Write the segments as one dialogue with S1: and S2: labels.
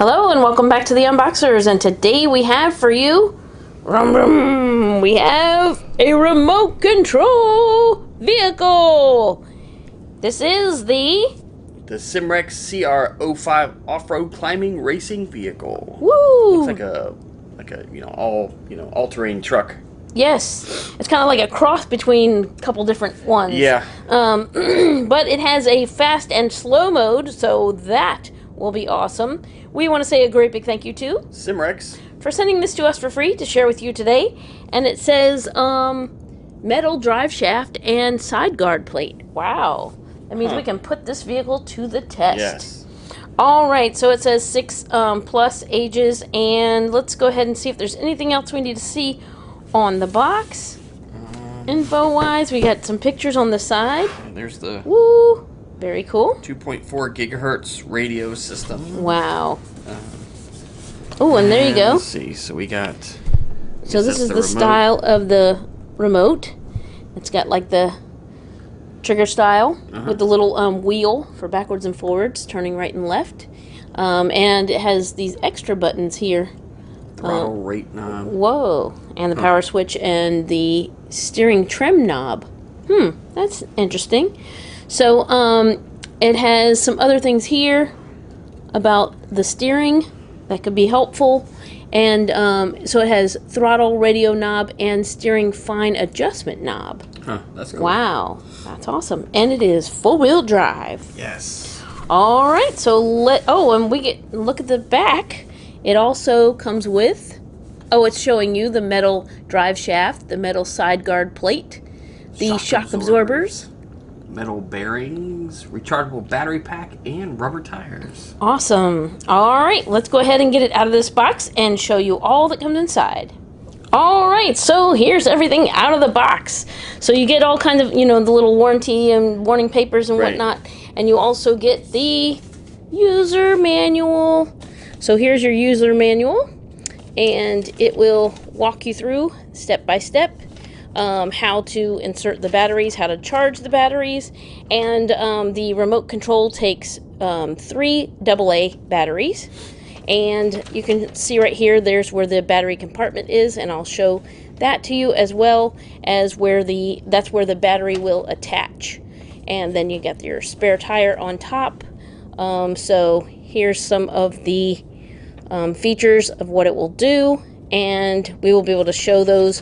S1: Hello and welcome back to the Unboxers, and today we have for you, we have a remote control vehicle. This is the
S2: Simrex CR-05 Off-Road Climbing Racing Vehicle.
S1: Woo!
S2: Looks like a all-terrain truck.
S1: Yes, it's kind of like a cross between a couple different ones.
S2: Yeah.
S1: But it has a fast and slow mode, so that will be awesome. We want to say a great big thank you to
S2: Simrex
S1: for sending this to us for free to share with you today. And it says metal drive shaft and side guard plate. Wow. That means we can put this vehicle to the test.
S2: Yes.
S1: All right, so it says 6+ ages, and let's go ahead and see if there's anything else we need to see on the box. Info-wise, we got some pictures on the side.
S2: There's the
S1: Woo! Very cool.
S2: 2.4 gigahertz radio system.
S1: Wow. Oh, and there you go.
S2: Let's see. So we got.
S1: So this is the style of the remote. It's got like the trigger style with the little wheel for backwards and forwards, turning right and left. And it has these extra buttons here.
S2: Throttle rate knob.
S1: Whoa. And the power switch and the steering trim knob. That's interesting. So it has some other things here about the steering that could be helpful. And so it has throttle, radio knob, and steering fine adjustment knob.
S2: Huh, that's cool.
S1: Wow, that's awesome. And it is four-wheel drive.
S2: Yes.
S1: All right, so and we look at the back. It also comes with, it's showing you the metal drive shaft, the metal side guard plate, the shock absorbers,
S2: metal bearings, rechargeable battery pack, and rubber tires.
S1: Awesome. All right, let's go ahead and get it out of this box and show you all that comes inside. All right, so here's everything out of the box. So you get all kinds of, the little warranty and warning papers and whatnot, and you also get the user manual. So here's your user manual, and it will walk you through step by step how to insert the batteries, how to charge the batteries, and the remote control takes 3 AA batteries. And you can see right here, there's where the battery compartment is, and I'll show that to you, as well as that's where the battery will attach. And then you get your spare tire on top. So here's some of the features of what it will do, and we will be able to show those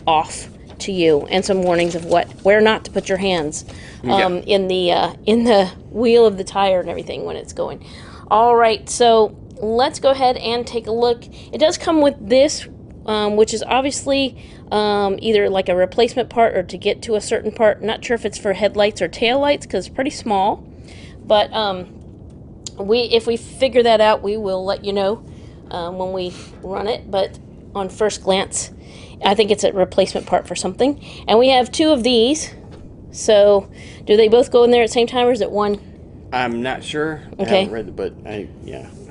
S1: off to you, and some warnings of where not to put your hands in the wheel of the tire and everything when it's going. All right, so let's go ahead and take a look. It does come with this, which is obviously either like a replacement part or to get to a certain part. Not sure if it's for headlights or taillights because it's pretty small, but if we figure that out, we will let you know when we run it. But on first glance, I think it's a replacement part for something. And we have 2 of these. So do they both go in there at the same time, or is it one?
S2: I'm not sure.
S1: Okay.
S2: I haven't read it, but I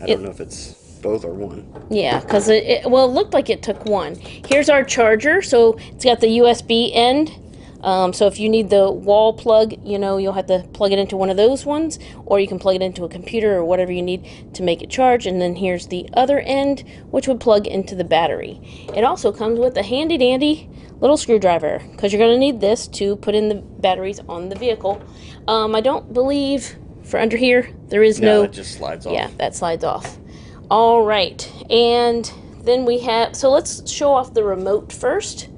S2: don't know if it's both or one.
S1: Yeah, because it looked like it took one. Here's our charger. So it's got the USB end. So if you need the wall plug, you'll have to plug it into one of those ones, or you can plug it into a computer or whatever you need to make it charge. And then here's the other end, which would plug into the battery. It also comes with a handy dandy little screwdriver, because you're going to need this to put in the batteries on the vehicle. I don't believe for under here there is no.
S2: It just slides off.
S1: Yeah, that slides off. All right, and then we have. So let's show off the remote first.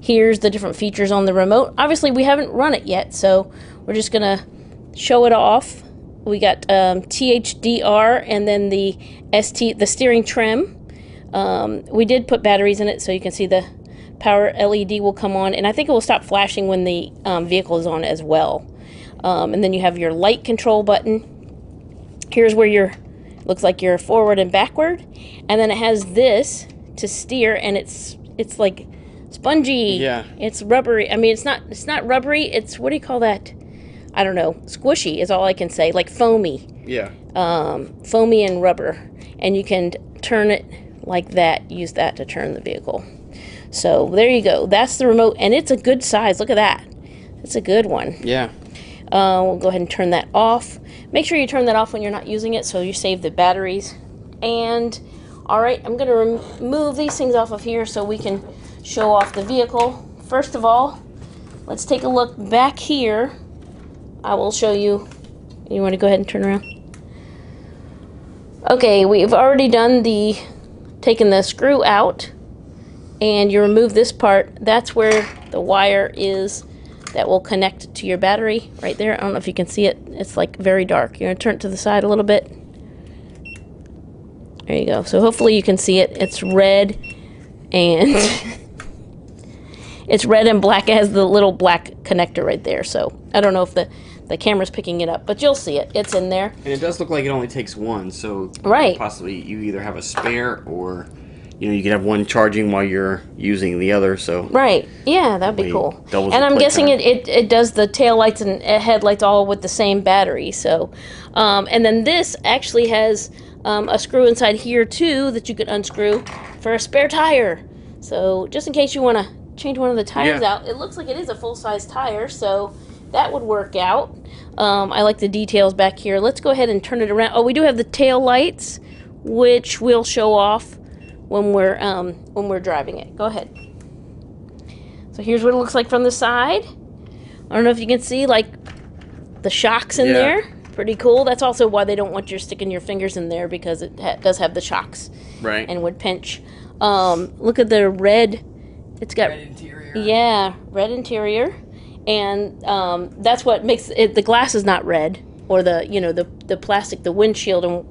S1: Here's the different features on the remote. Obviously, we haven't run it yet, so we're just going to show it off. We got THDR and then the steering trim. We did put batteries in it, so you can see the power LED will come on, and I think it will stop flashing when the vehicle is on as well. And then you have your light control button. Here's where looks like you're forward and backward, and then it has this to steer, and it's like spongy. Yeah. It's rubbery. I mean, it's not rubbery. It's, what do you call that? I don't know. Squishy is all I can say. Like foamy.
S2: Yeah.
S1: Foamy and rubber. And you can turn it like that. Use that to turn the vehicle. So there you go. That's the remote, and it's a good size. Look at that. It's a good one.
S2: Yeah.
S1: We'll go ahead and turn that off. Make sure you turn that off when you're not using it, so you save the batteries. And all right, I'm going to remove these things off of here so we can show off the vehicle. First of all, let's take a look back here. I will show you. You want to go ahead and turn around? Okay, we've already done taken the screw out, and you remove this part. That's where the wire is that will connect to your battery right there. I don't know if you can see it. It's like very dark. You're going to turn it to the side a little bit. There you go. So hopefully you can see it. It's red and it's red and black. It has the little black connector right there. So I don't know if the camera's picking it up, but you'll see it. It's in there.
S2: And it does look like it only takes one, so
S1: right.
S2: Possibly you either have a spare or you could have one charging while you're using the other. So
S1: right, yeah, that'd be cool. And I'm guessing it does the tail lights and headlights all with the same battery. So, and then this actually has a screw inside here too that you could unscrew for a spare tire. So just in case you want to change one of the tires out, it looks like it is a full-size tire, so that would work out. I like the details back here. Let's go ahead and turn it around. Oh, we do have the tail lights, which we'll show off when we're driving it. Go ahead. So here's what it looks like from the side. I don't know if you can see like the shocks in there. Pretty cool. That's also why they don't want you sticking your fingers in there, because it does have the shocks.
S2: Right.
S1: And would pinch. Look at the red. It's got red interior. Yeah, red interior. And that's what makes it. The glass is not red, or the plastic, the windshield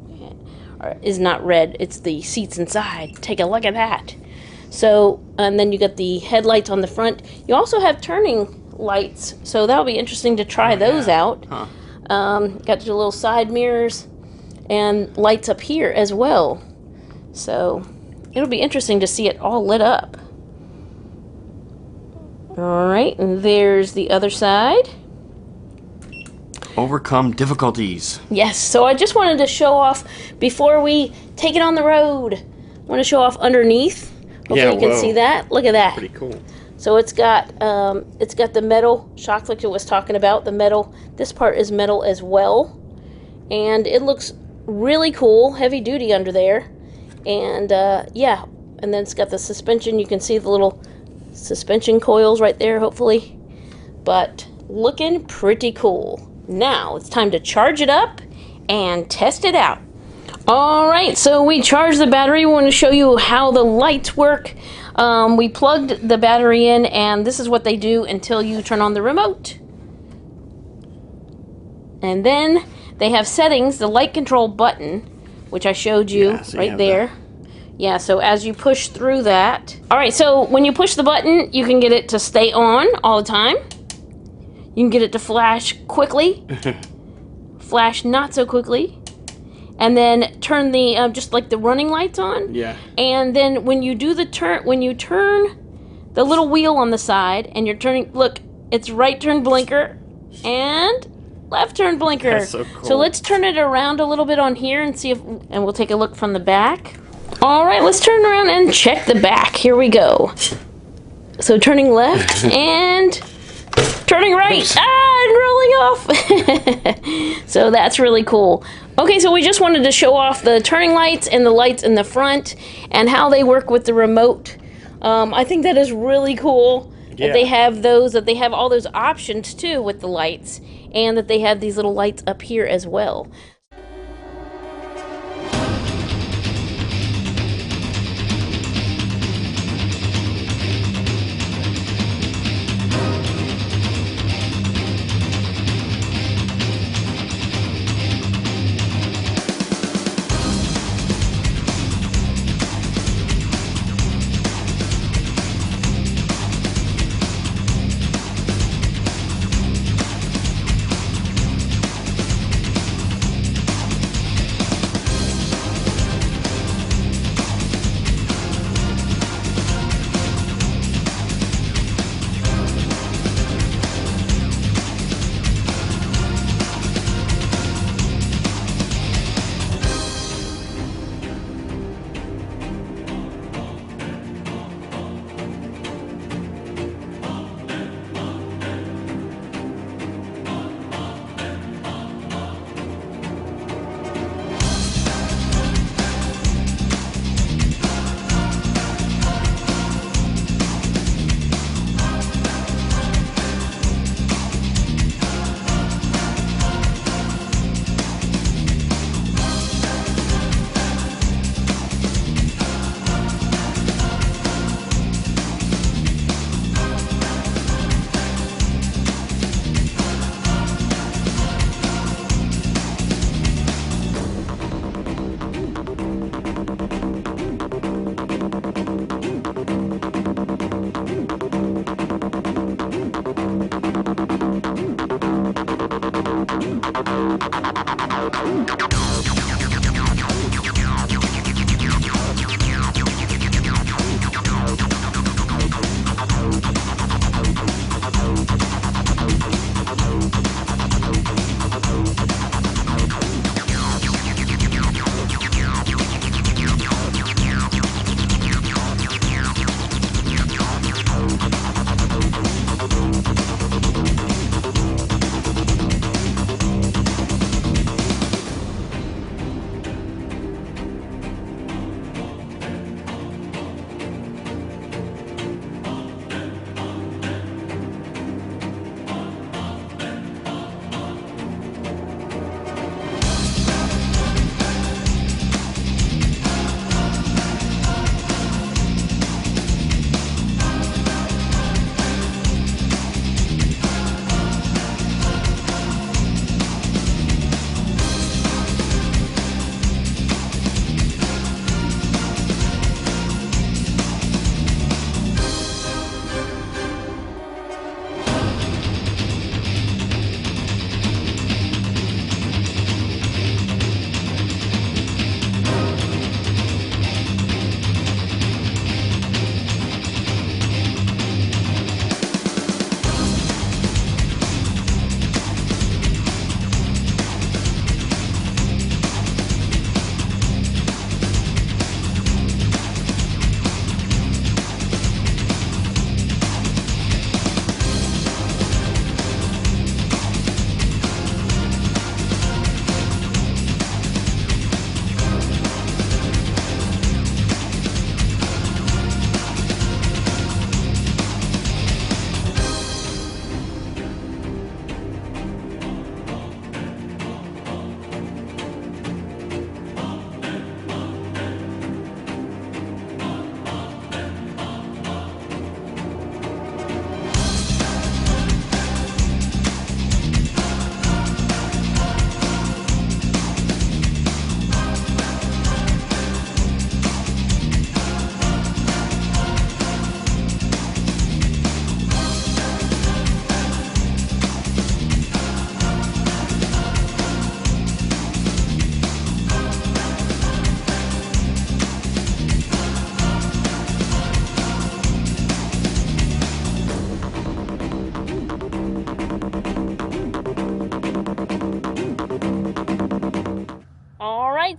S1: is not red. It's the seats inside. Take a look at that. So, and then you got the headlights on the front. You also have turning lights, so that'll be interesting to try those out.
S2: Huh.
S1: Got the little side mirrors and lights up here as well. So it'll be interesting to see it all lit up. All right, and there's the other side.
S2: Overcome difficulties.
S1: Yes, so I just wanted to show off before we take it on the road. I want to show off underneath. Hopefully you can see that. Look at that.
S2: Pretty cool.
S1: So it's got the metal shocks like it was talking about. The metal. This part is metal as well, and it looks really cool, heavy duty under there. And yeah, and then it's got the suspension. You can see the little suspension coils right there, hopefully. But looking pretty cool. Now it's time to charge it up and test it out. All right, so we charged the battery. We want to show you how the lights work. We plugged the battery in, and this is what they do until you turn on the remote. And then they have settings, the light control button, which I showed you right there. Yeah, so as you push through that. All right, so when you push the button, you can get it to stay on all the time. You can get it to flash quickly, flash not so quickly, and then turn the just like the running lights on.
S2: Yeah.
S1: And then when you do the turn, when you turn the little wheel on the side and you're turning, look, it's right turn blinker and left turn blinker.
S2: That's so cool.
S1: So let's turn it around a little bit on here and see if, and we'll take a look from the back. All right, let's turn around and check the back. Here we go. So turning left and turning right. And rolling off. So that's really cool. Okay, so we just wanted to show off the turning lights and the lights in the front and how they work with the remote. I think that is really cool that they have those, that they have all those options too with the lights, and that they have these little lights up here as well.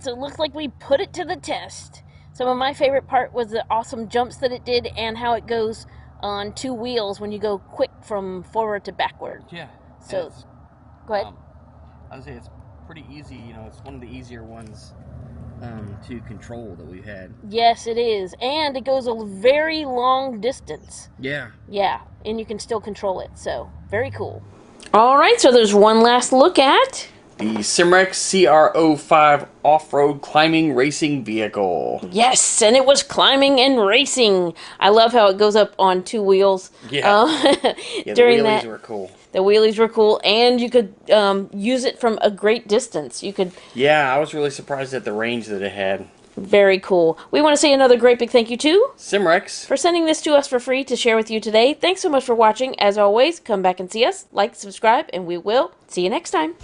S1: so it looks like we put it to the test. Some of my favorite part was the awesome jumps that it did and how it goes on 2 wheels when you go quick from forward to backward.
S2: Yeah.
S1: So, go ahead.
S2: I would say it's pretty easy. You know, it's one of the easier ones to control that we've had.
S1: Yes, it is. And it goes a very long distance.
S2: Yeah.
S1: Yeah, and you can still control it. So, very cool. All right, so there's one last look at
S2: The Simrex CR-05 Off-Road Climbing Racing Vehicle.
S1: Yes, and it was climbing and racing. I love how it goes up on 2 wheels.
S2: Yeah. Yeah,
S1: during
S2: the wheelies
S1: that,
S2: were cool.
S1: the wheelies were cool, and you could use it from a great distance. You could.
S2: Yeah, I was really surprised at the range that it had.
S1: Very cool. We want to say another great big thank you to
S2: Simrex.
S1: for sending this to us for free to share with you today. Thanks so much for watching. As always, come back and see us, like, subscribe, and we will see you next time.